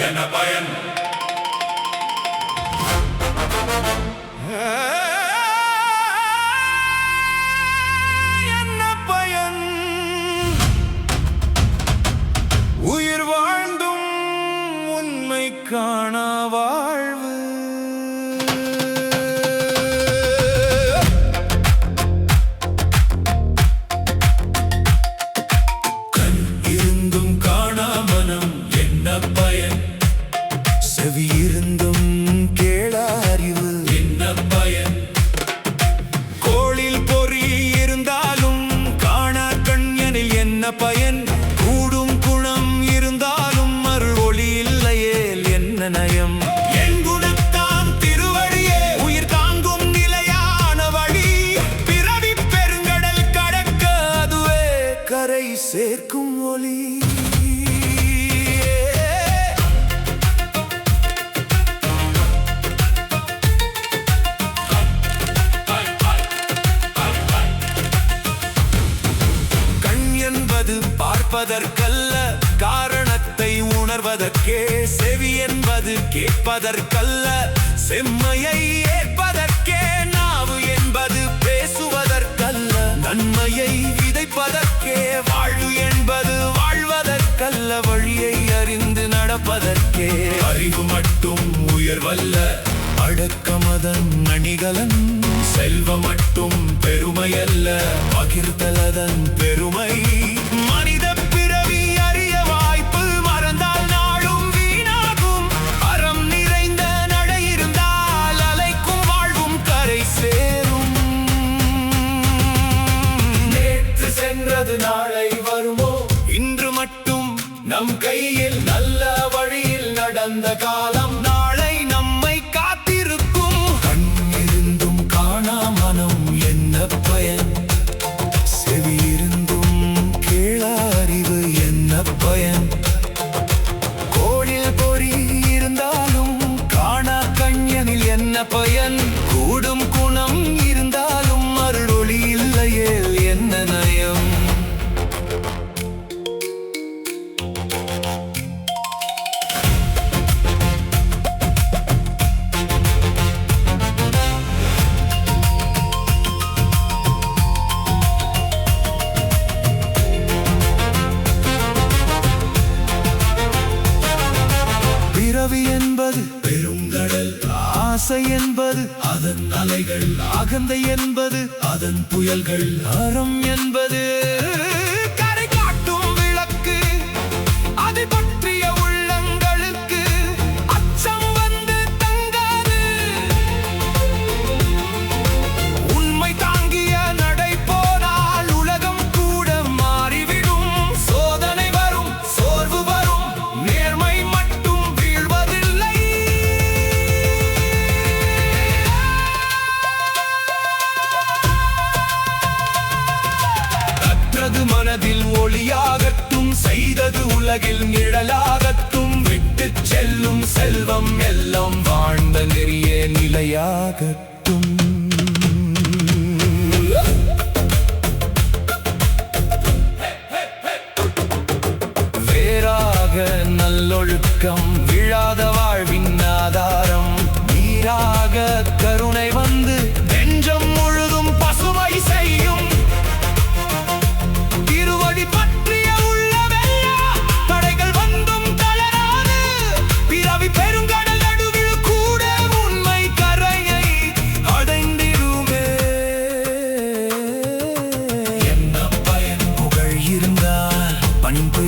என்ன பயன்? என்ன பயன்? உயிர் வாழ்ந்தும் உண்மை காண வாழ்வு. கண் இருந்தும் காணா மனம் என்ன பயன்? செவி இருந்தும் கேளா அறிவு என்ன பயன்? கோளில் பொறி இருந்தாலும் காணா கண்யனில் என்ன பயன்? கூடும் குணம் இருந்தாலும் அருள் ஒளி இல்லையேல் என்ன நயம்? என் குணத்தான் திருவடியே உயிர் தாங்கும் நிலையான வழி. பிறவி பெருங்கடல் கடக்க அதுவே கரை சேர்க்கும் ஒளி. பார்ப்பதற்கல்ல காரணத்தை உணர்வதற்கே. செவி என்பது கேட்பதற்கல்ல செம்மையை ஏற்பதற்கே. நாவு என்பது பேசுவதற்கல்ல நன்மையை விதைப்பதற்கே. வாழ்வு என்பது வாழ்வதற்கல்ல வழியை அறிந்து நடப்பதற்கே. அறிவு மட்டும் உயர்வல்ல அடக்கமதன் அணிகலன். செல்வம் மட்டும் பெருமையல்ல பகிர்தலதன் பெருமை. மனித பிறவி அறிய வாய்ப்பு மறந்தால் நாளும் வீணாகும். அறம் நிறைந்த நடை இருந்தால் அலைக்கும் வாழ்வும் கரை சேரும். நேற்று சென்றது நாளை வருமோ? இன்று மட்டும் நம் கையில் நல்ல வழியில் நடந்த காலம் நாளை நம்மை காத்திருக்கும். கண் இருந்தும் காணா மனம் என்ன பயன்? செவி இருந்தும் கேளா அறிவு என்ன பயன்? கோளில் பொறி இருந்தாலும் காணா கண்யனில் என்ன பயன்? கூடும் குணம் இருந்தாலும் அருள் ஒளி இல்லையேல் என்ன நயம்? பிறவி என்பது பெருங்கடல். ஆசை என்பது அதன் அலைகள். அகந்தை என்பது அதன் புயல்கள். அறம் என்பது கரை காட்டும் விளக்கு. அதை பற்றிய உள்ளங்களுக்கு அச்சம் வந்து தங்காது. உண்மை தாங்கிய நடை போனால் உலகம் கூட மாறிவிடும். சோதனை வரும், சோர்வு வரும், நேர்மை மட்டும் வீழ்வதில்லை. கற்றது மனதில் ஒளியாகட்டும், செய்தது உலகில் நிழலாகட்டும். விட்டுச் செல்லும் செல்வம் எல்லாம் வாழ்ந்த நெறிய நிலையாகட்டும். வேறாக நல்லொழுக்கம் விழாத வாழ்வின் ஆதாரம். நீராக கருணை வந்து நெஞ்சம் முழுதும் பசுமை செய்யும். திருவடி பற்றிய உள்ளமெல்லாம் தடைகள் வந்தும் தளராது. பிறவி பெருங்கடல் நடுவில் கூட உண்மை கரையை அடைந்திடுமே. என்ன பயன்? புகழ் இருந்தால் பண்பு